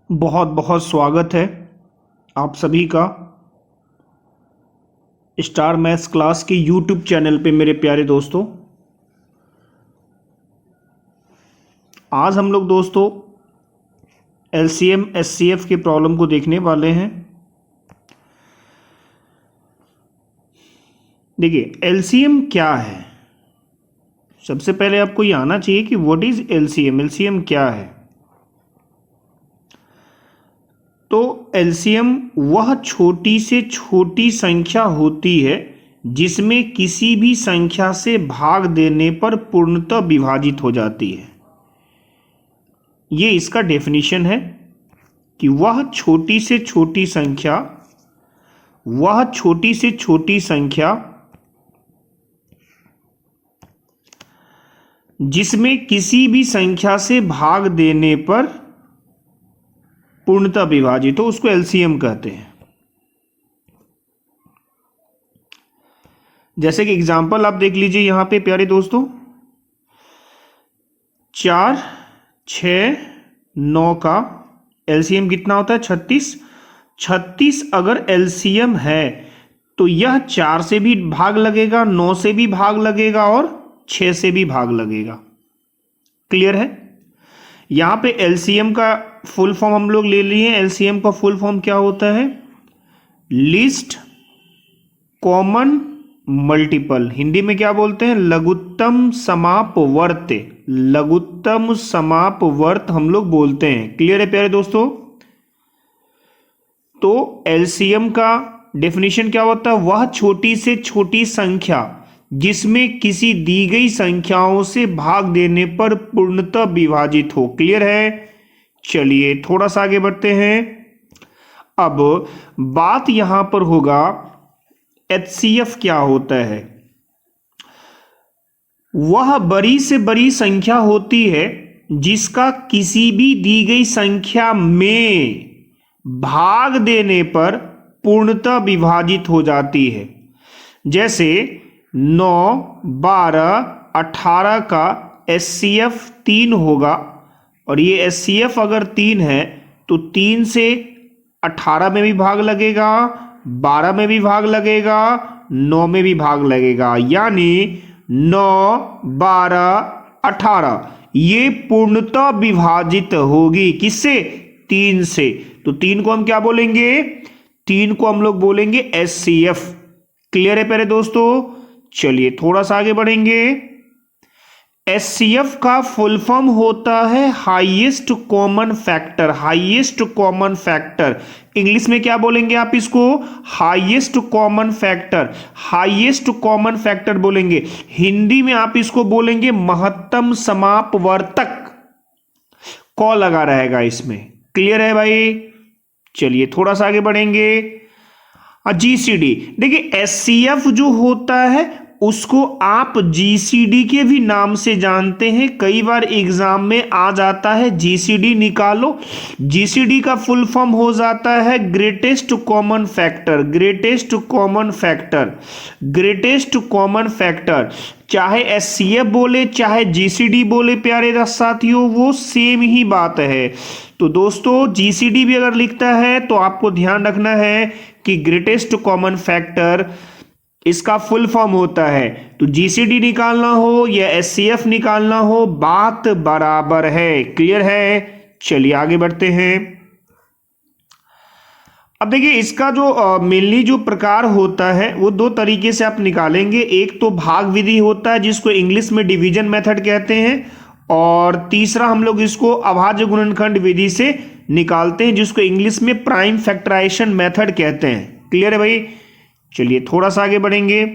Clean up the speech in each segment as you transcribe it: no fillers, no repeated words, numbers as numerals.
बहुत बहुत स्वागत है आप सभी का स्टार मैथ्स क्लास के यूट्यूब चैनल पे मेरे प्यारे दोस्तों। आज हम लोग दोस्तों एलसीएम एचसीएफ के प्रॉब्लम को देखने वाले हैं। देखिए एलसीएम क्या है, सबसे पहले आपको ये आना चाहिए कि व्हाट इज एलसीएम, एलसीएम क्या है। तो एलसीएम वह छोटी से छोटी संख्या होती है जिसमें किसी भी संख्या से भाग देने पर पूर्णतः विभाजित हो जाती है। ये इसका डेफिनेशन है कि वह छोटी से छोटी संख्या जिसमें किसी भी संख्या से भाग देने पर पूर्णतः विभाजित हो उसको एलसीएम कहते हैं। जैसे कि एग्जांपल आप देख लीजिए यहां पे प्यारे दोस्तों, 4, 6, 9 का एलसीएम कितना होता है 36। 36 अगर एलसीएम है तो यह 4 से भी भाग लगेगा, 9 से भी भाग लगेगा और 6 से भी भाग लगेगा। क्लियर है। यहां पे एलसीएम का फुल फॉर्म हम लोग ले लिए। एलसीएम का फुल फॉर्म क्या होता है? Least common multiple. हिंदी में क्या बोलते हैं? लघुत्तम समापवर्त। लघुत्तम समापवर्त हम लोग बोलते हैं। क्लियर है प्यारे दोस्तों। तो एलसीएम का डेफिनेशन क्या होता है? वह छोटी से छोटी संख्या जिसमें किसी दी गई संख्याओं से भाग देने पर पूर्णतः विभाजित हो। क्लियर है। चलिए थोड़ा सा आगे बढ़ते हैं। अब बात यहां पर होगा एचसीएफ क्या होता है। वह बड़ी से बड़ी संख्या होती है जिसका किसी भी दी गई संख्या में भाग देने पर पूर्णतः विभाजित हो जाती है। जैसे 9, 12, 18 का एचसीएफ 3 होगा और ये एचसीएफ अगर 3 है तो 3 से 18 में भी भाग लगेगा, 12 में भी भाग लगेगा, 9 में भी भाग लगेगा। यानी 9, 12, 18 ये पूर्णतः विभाजित होगी किससे? 3 से। तो 3 को हम क्या बोलेंगे? 3 को हम लोग बोलेंगे एचसीएफ। क्लियर है प्यारे दोस्तों। चलिए थोड़ा सा आगे बढ़ेंगे। एचसीएफ का फुल फॉर्म होता है highest common factor. Highest common factor English में क्या बोलेंगे आप इसको? Highest common factor. Highest common factor बोलेंगे। हिंदी में आप इसको बोलेंगे महत्तम समापवर्तक। कॉ लगा रहेगा इसमें। क्लियर है भाई। चलिए थोड़ा सा आगे बढ़ेंगे। जीसीडी देखिए, एचसीएफ जो होता है उसको आप जीसीडी के भी नाम से जानते हैं। कई बार एग्जाम में आ जाता है जीसीडी निकालो। जीसीडी का फुल फॉर्म हो जाता है greatest common factor. Greatest common factor. Greatest common factor चाहे एचसीएफ बोले चाहे जीसीडी बोले प्यारे साथियों, वो सेम ही बात है। तो दोस्तों जीसीडी भी अगर लिखता है तो आपको ध्यान रखना है कि ग्रेटेस्ट कॉमन फैक्टर इसका फुल फॉर्म होता है। तो जीसीडी निकालना हो या एचसीएफ निकालना हो, बात बराबर है। क्लियर है। चलिए आगे बढ़ते हैं। अब देखिए इसका जो मेनली जो प्रकार होता है वो 2 तरीके से आप निकालेंगे। एक तो भाग विधि होता है जिसको इंग्लिश में डिवीजन मेथड कहते हैं, और तीसरा हम लोग इसको अभाज्य गुणनखंड विधि से निकालते हैं जिसको इंग्लिश में प्राइम फैक्टराइजेशन मेथड कहते हैं। क्लियर है भाई। चलिए थोड़ा सा आगे बढ़ेंगे।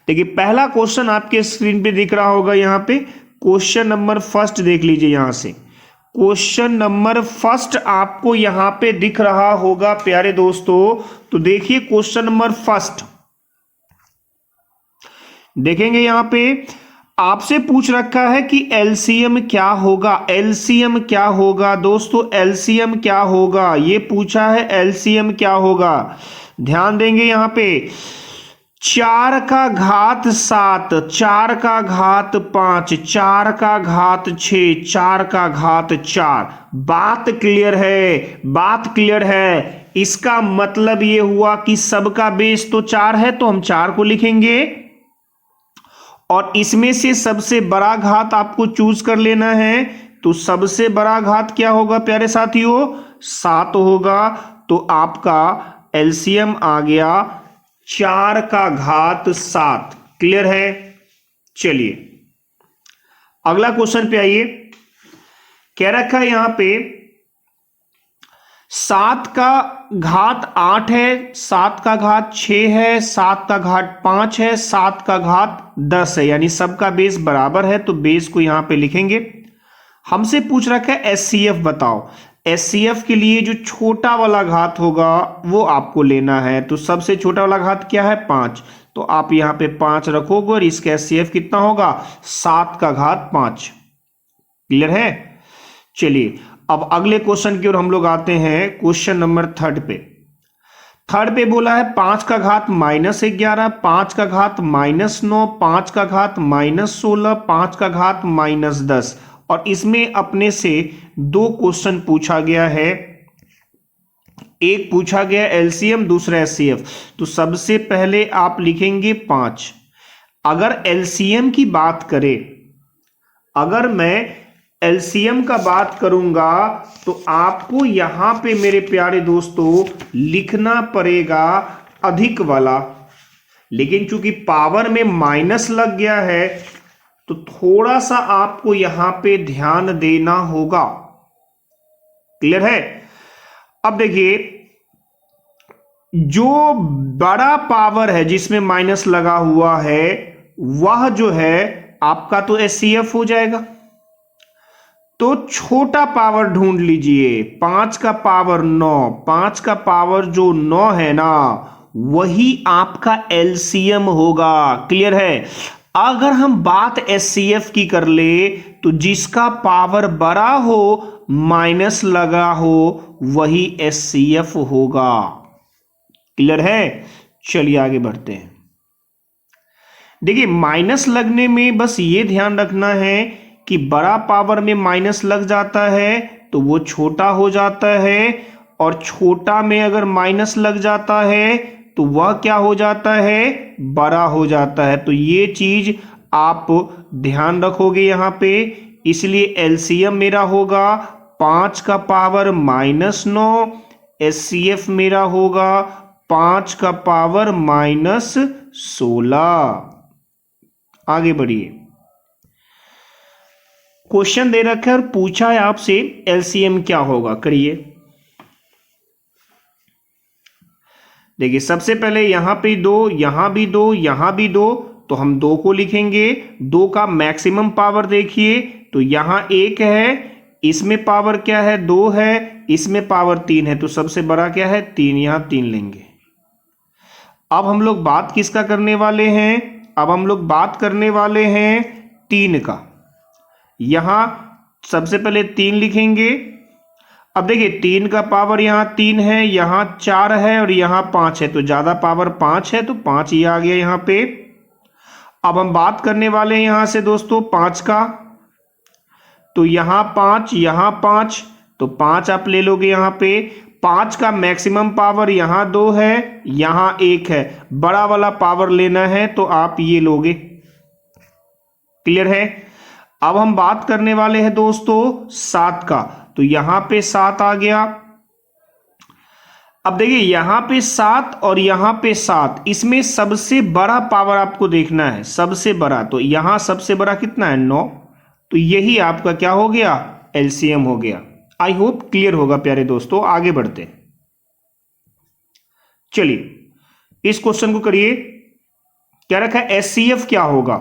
देखिए पहला क्वेश्चन आपके स्क्रीन पे दिख रहा होगा। यहां पे क्वेश्चन नंबर फर्स्ट देख लीजिए। यहां से क्वेश्चन नंबर फर्स्ट आपको यहां पे दिख रहा होगा प्यारे दोस्तों। तो देखिए क्वेश्चन नंबर फर्स्ट देखेंगे। यहां पे आपसे पूछ रखा है कि एलसीएम क्या होगा। एलसीएम क्या होगा दोस्तों? एलसीएम क्या होगा ये पूछा है। एलसीएम क्या होगा? ध्यान देंगे यहां पे 4 का घात 7, 4 का घात 5, 4 का घात 6, 4 का घात 4। बात क्लियर है, बात क्लियर है। इसका मतलब ये हुआ कि सबका बेस तो 4 है, तो हम 4 को लिखेंगे और इसमें से सबसे बड़ा घात आपको चूज कर लेना है। तो सबसे बड़ा घात क्या होगा प्यारे साथियों? 7 होगा। तो आपका एलसीएम आ गया 4 का घात 7। क्लियर है? चलिए अगला क्वेश्चन पे आइए। कह रखा है यहां पे 7 का घात 8 है, 7 का घात 6 है, 7 का घात 5 है, 7 का घात 10 है, यानी सबका बेस बराबर है। तो बेस को यहां पे लिखेंगे। हमसे पूछ रखा है एचसीएफ बताओ। एचसीएफ के लिए जो छोटा वाला घात होगा वो आपको लेना है। तो सबसे छोटा वाला घात क्या है? 5। तो आप यहां पे 5 रखोगे और इसका एचसीएफ कितना होगा? 7 का घात 5। क्लियर है? चलिए अब अगले क्वेश्चन की ओर हम लोग आते हैं। क्वेश्चन नंबर 3 पे। 3 पे बोला है 5 का घात -11, 5 का घात -9, 5 का घात -16, 5 का घात -10। और इसमें अपने से 2 क्वेश्चन पूछा गया है। एक पूछा गया एलसीएम, दूसरा एचसीएफ। तो सबसे पहले आप लिखेंगे 5। अगर एलसीएम की बात करें, अगर मैं एलसीएम का बात करूंगा तो आपको यहां पे मेरे प्यारे दोस्तों लिखना पड़ेगा अधिक वाला। लेकिन चूंकि पावर में माइनस लग गया है तो थोड़ा सा आपको यहां पे ध्यान देना होगा। क्लियर है? अब देखिए जो बड़ा पावर है जिसमें माइनस लगा हुआ है वह जो है आपका तो एचसीएफ हो जाएगा। तो छोटा पावर ढूंढ लीजिए। 5 का पावर 9, 5 का पावर जो 9 है ना वही आपका एलसीएम होगा। क्लियर है? अगर हम बात एचसीएफ की कर ले तो जिसका पावर बड़ा हो माइनस लगा हो वही एचसीएफ होगा। क्लियर है? चलिए आगे बढ़ते हैं। देखिए माइनस लगने में बस ये ध्यान रखना है कि बड़ा पावर में माइनस लग जाता है तो वो छोटा हो जाता है, और छोटा में अगर माइनस लग जाता है तो वह क्या हो जाता है? बड़ा हो जाता है। तो ये चीज आप ध्यान रखोगे यहां पे। इसलिए एलसीएम मेरा होगा 5 का पावर -9, एचसीएफ मेरा होगा 5 का पावर -16। आगे बढ़िए। क्वेश्चन दे रखा है और पूछा है आपसे एलसीएम क्या होगा। करिए। देखिए सबसे पहले यहां पे 2, यहां भी 2, यहां भी 2, तो हम 2 को लिखेंगे। 2 का मैक्सिमम पावर देखिए तो यहां 1 है, इसमें पावर क्या है? 2 है, इसमें पावर 3 है। तो सबसे बड़ा क्या है? 3। यहां 3 लेंगे। अब हम लोग बात किसका करने वाले हैं? अब हम लोग बात करने वाले हैं 3 का। यहां सबसे पहले 3 लिखेंगे। अब देखिए 3 का पावर यहां 3 है, यहां 4 है और यहां 5 है। तो ज्यादा पावर 5 है तो 5 ही आ गया यहां पे। अब हम बात करने वाले हैं यहां से दोस्तों 5 का। तो यहां 5, यहां 5, तो 5 आप ले लोगे यहां पे। 5 का मैक्सिमम पावर यहां 2 है, यहां 1 है। बड़ा वाला पावर लेना है तो आप ये लोगे। क्लियर है? अब हम बात करने वाले हैं दोस्तों 7 का। तो यहां पे 7 आ गया। अब देखिए यहां पे 7 और यहां पे 7, इसमें सबसे बड़ा पावर आपको देखना है। सबसे बड़ा तो यहां सबसे बड़ा कितना है? 9। तो यही आपका क्या हो गया? एलसीएम हो गया। आई होप क्लियर होगा प्यारे दोस्तों। आगे बढ़ते हैं। चलिए इस क्वेश्चन को करिए। क्या रखा है? एचसीएफ क्या होगा?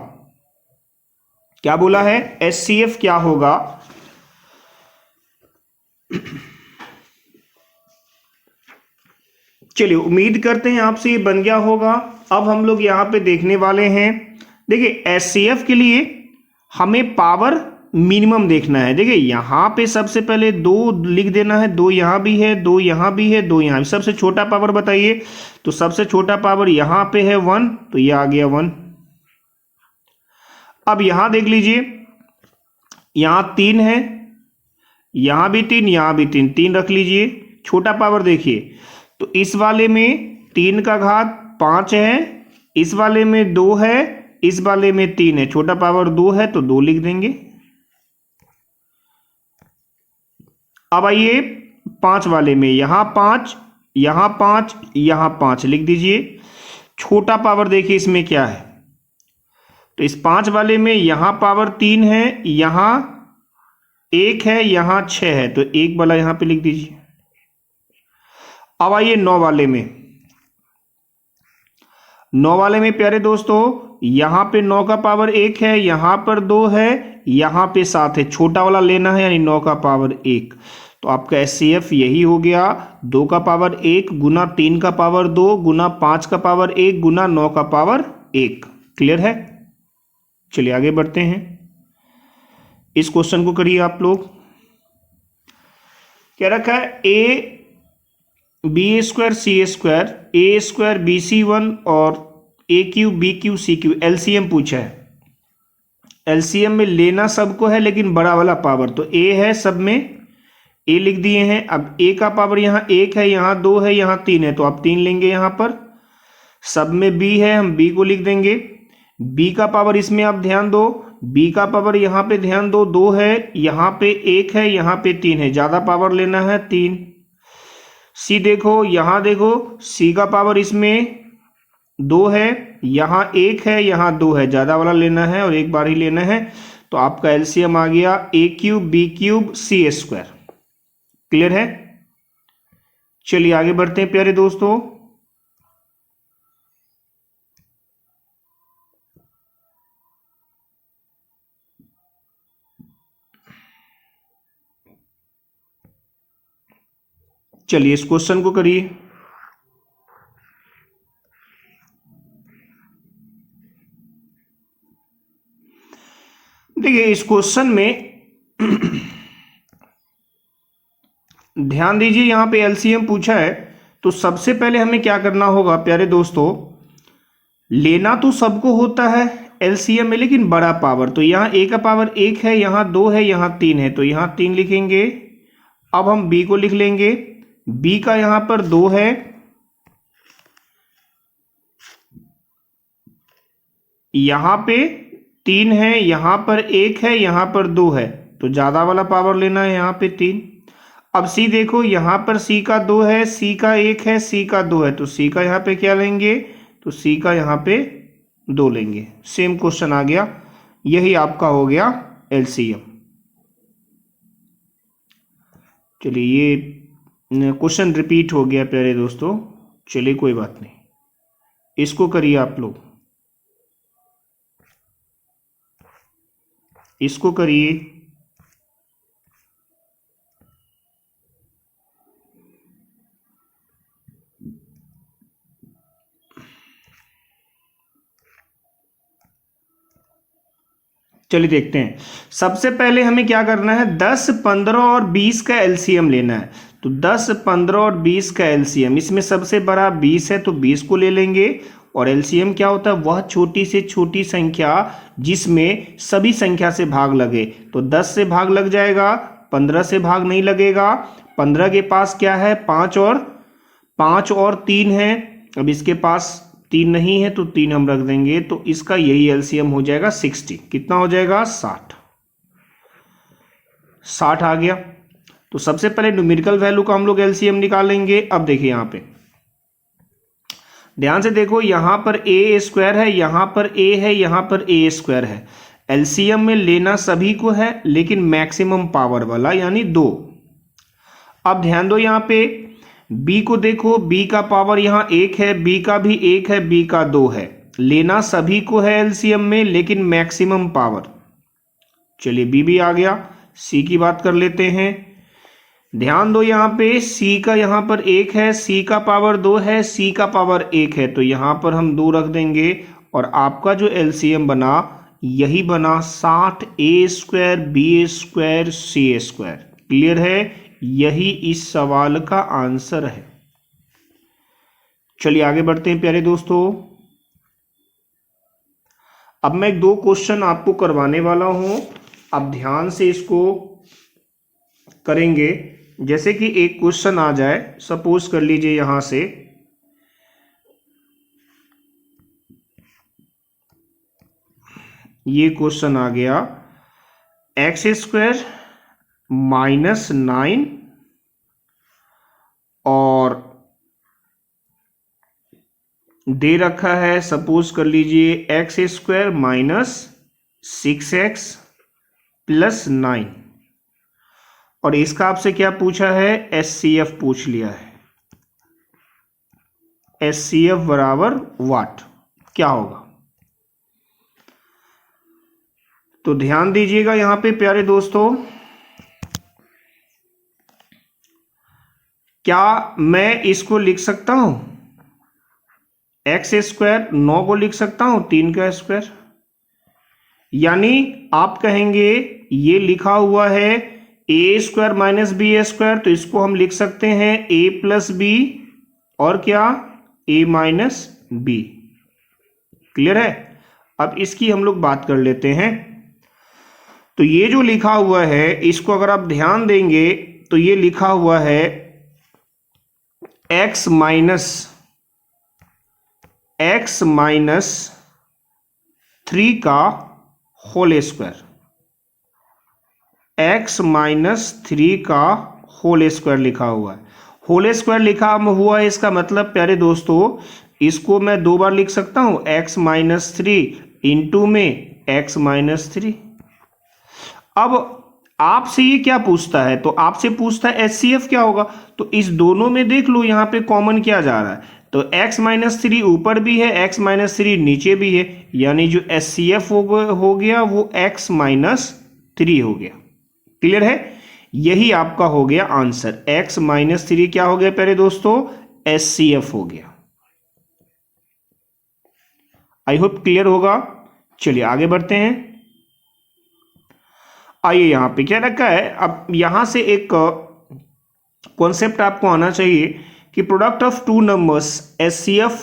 क्या बोला है? एचसीएफ क्या होगा? चलिए उम्मीद करते हैं आपसे ये बन गया होगा। अब हम लोग यहां पे देखने वाले हैं। देखिए एचसीएफ के लिए हमें पावर मिनिमम देखना है। देखिए यहाँ पे सबसे पहले 2 लिख देना है, 2 यहाँ भी है, 2 यहाँ भी है, 2 यहाँ भी। सबसे छोटा पावर बताइए, तो सबसे छोटा पावर यहाँ पे है 1, तो ये आ गया 1। अब यहाँ देख लीजिए, यहाँ 3 है, यहाँ भी 3, यहाँ भी 3, 3 रख लीजिए। छोटा पावर देखिए, तो इस वाले में 3 का घात 5 है, इस वाले में 2 है, इस वाले में 3 है। छोटा पावर 2 है तो 2 लिख देंगे। अब आइए 5 वाले में, यहाँ 5, यहाँ 5, यहाँ 5 लिख दीजिए। छोटा पावर देखिए इसमें क्या है, तो इस 5 वाले में यहाँ पावर 3 है, यहाँ 1 है, यहाँ 6 है, तो 1 वाला यहाँ पे लिख दीजिए। अब आइए 9 वाले में, 9 वाले में प्यारे दोस्तों, यहाँ पे 9 का पावर 1 है, यहाँ पर 2 है, यहाँ पे 7 है। छोटा वाला लेना है, यानी 9 का पावर 1। तो आपका एचसीएफ यही हो गया, 2 का पावर 1 गुना 3 का पावर 2 गुना 5 का पावर 1 गुना 9 का पावर 1। क्लियर है? चलिए आगे बढ़ते हैं। इस क्वेश्चन को करिए आप लोग। क्या रखा है, A B A square C A square, A square B C 1 और A cube B cube C cube, LCM पूछा है। एलसीएम में लेना सबको है, लेकिन बड़ा वाला पावर, तो ए है सब में, ए लिख दिए हैं। अब ए का पावर यहाँ 1 है, यहाँ 2 है, यहाँ 3 है, तो आप 3 लेंगे। यहाँ पर सब में बी है, हम बी को लिख देंगे। बी का पावर इसमें आप ध्यान दो, बी का पावर यहाँ पे ध्यान दो, 2 है, यहाँ पे 1 है, यहाँ पे 3 है, ज्यादा पावर लेना है 3। सी देखो, यहाँ देखो, सी का पावर इसमें 2 है, यहाँ 1 है, यहाँ 2 है, ज्यादा वाला लेना है और एक बार ही लेना है। तो आपका एलसीएम आ गया ए cube B cube C A square. Clear है? चलिए आगे बढ़ते हैं प्यारे दोस्तों। चलिए इस क्वेश्चन को करिए। देखिए इस क्वेश्चन में ध्यान दीजिए, यहां पे एलसीएम पूछा है, तो सबसे पहले हमें क्या करना होगा प्यारे दोस्तों, लेना तो सबको होता है एलसीएम में, लेकिन बड़ा पावर। तो यहाँ ए का पावर 1 है, यहाँ 2 है, यहाँ 3 है, तो यहाँ 3 लिखेंगे। अब हम बी को लिख लेंगे, बी का यहाँ पर 2 है, यहाँ पे 3 है, यहाँ पर 1 है, यहाँ पर 2 है, तो ज्यादा वाला पावर लेना है, यहाँ पे 3। अब सी देखो, यहाँ पर सी का 2 है, सी का 1 है, सी का 2 है, तो सी का यहाँ पे क्या लेंगे, तो सी का यहाँ पे 2 लेंगे। सेम क्वेश्चन आ गया, यही आपका हो गया एलसीएम। चलिए ये क्वेश्चन रिपीट हो गया प्यारे दोस्तों, चलिए कोई बात नहीं, इसको करिए आप लोग, इसको करिए। चलिए देखते हैं। सबसे पहले हमें क्या करना है, 10, 15 और 20 का एलसीएम लेना है। तो 10, 15 और 20 का एलसीएम, इसमें सबसे बड़ा 20 है, तो 20 को ले लेंगे। और एलसीएम क्या होता है, वह छोटी से छोटी संख्या जिसमें सभी संख्या से भाग लगे। तो 10 से भाग लग जाएगा, 15 से भाग नहीं लगेगा। 15 के पास क्या है, 5 और 3 है। अब इसके पास 3 नहीं है, तो 3 हम रख देंगे। तो इसका यही एलसीएम हो जाएगा 60। कितना हो जाएगा, 60। 60 आ गया। तो सबसे पहले न्यूमेरिकल वैल्यू का हम लोग एलसीएम निकालेंगे। अब देखिए यहाँ पे ध्यान से देखो, यहां पर ए स्क्वायर है, यहां पर ए है, यहां पर ए स्क्वायर है। एलसीएम में लेना सभी को है, लेकिन मैक्सिमम पावर वाला यानी 2। अब ध्यान दो, यहां पे बी को देखो, बी का पावर यहां 1 है, बी का भी 1 है, बी का 2 है। लेना सभी को है एलसीएम में, लेकिन मैक्सिमम पावर। चलिए बी भी आ गया। सी की बात कर लेते हैं। ध्यान दो, यहां पे सी का यहां पर 1 है, सी का पावर 2 है, सी का पावर 1 है, तो यहां पर हम 2 रख देंगे। और आपका जो एलसीएम बना यही बना 60a² b² c²। क्लियर है? यही इस सवाल का आंसर है। चलिए आगे बढ़ते हैं प्यारे दोस्तों। अब मैं 2 क्वेश्चन आपको करवाने वाला हूं, आप ध्यान से इसको करेंगे। जैसे कि एक क्वेश्चन आ जाए, सपोज कर लीजिए यहां से ये क्वेश्चन आ गया x² -9 और दे रखा है, सपोज कर लीजिए x² -6x + 9 और इसका आपसे क्या पूछा है? HCF पूछ लिया है। HCF बराबर वाट क्या होगा? तो ध्यान दीजिएगा यहां पे प्यारे दोस्तों, क्या मैं इसको लिख सकता हूं? x² 9 को लिख सकता हूं 3 का स्क्वायर, यानी आप कहेंगे ये लिखा हुआ है a² - b², तो इसको हम लिख सकते हैं a + b और क्या a - b। क्लियर है? अब इसकी हम लोग बात कर लेते हैं। तो ये जो लिखा हुआ है इसको अगर आप ध्यान देंगे तो ये लिखा हुआ है x - 3 का होल स्क्वायर, x - 3 का होल स्क्वायर लिखा हुआ है। होल स्क्वायर लिखा हुआ है, इसका मतलब प्यारे दोस्तों इसको मैं 2 बार लिख सकता हूं, x - 3 इंटू में x - 3। अब आपसे ये क्या पूछता है? तो आपसे पूछता है HCF क्या होगा। तो इस दोनों में देख लो यहां पे कॉमन क्या जा रहा है, तो x - 3 ऊपर भी है, x - 3 नीचे भी है, यानी जो HCF हो गया वो x - 3 हो गया। क्लियर है? यही आपका हो गया आंसर। x - 3 क्या हो गया प्यारे दोस्तों? HCF हो गया। आई होप क्लियर होगा। चलिए आगे बढ़ते हैं। आइए यहां पे क्या रखा है, अब यहां से एक कॉन्सेप्ट आपको आना चाहिए कि product of 2 numbers HCF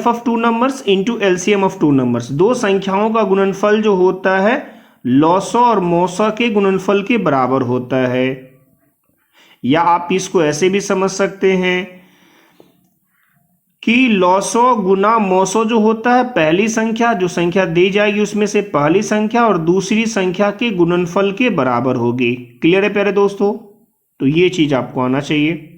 of 2 numbers into LCM of 2 numbers, 2 संख्याओं का गुणनफल जो होता है लॉसो और मोसो के गुणनफल के बराबर होता है। या आप इसको ऐसे भी समझ सकते हैं कि लॉसो गुना मोसो जो होता है, पहली संख्या जो संख्या दी जाएगी उसमें से पहली संख्या और दूसरी संख्या के गुणनफल के बराबर होगी। क्लियर है प्यारे दोस्तों? तो ये चीज आपको आना चाहिए।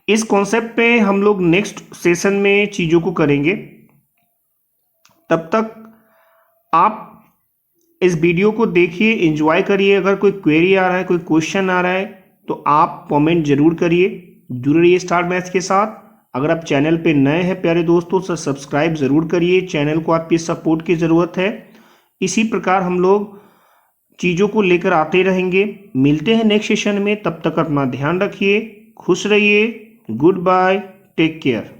इस कॉन्सेप्ट पे हम लोग नेक्स्ट सेशन में चीजों को करेंगे। तब तक आप इस वीडियो को देखिए, एंजॉय करिए। अगर कोई क्वेरी आ रहा है, कोई क्वेश्चन आ रहा है तो आप कमेंट जरूर करिए। जुड़े रहिए स्टार मैथ्स के साथ। अगर आप चैनल पे नए हैं प्यारे दोस्तों तो सब्सक्राइब जरूर करिए। चैनल को आपकी सपोर्ट की ज़रूरत है। इसी प्रकार हम लोग चीज़ों को लेकर आते रहेंगे। मिलते हैं नेक्स्ट सेशन में, तब तक अपना ध्यान रखिए, खुश रहिए। Goodbye, take care.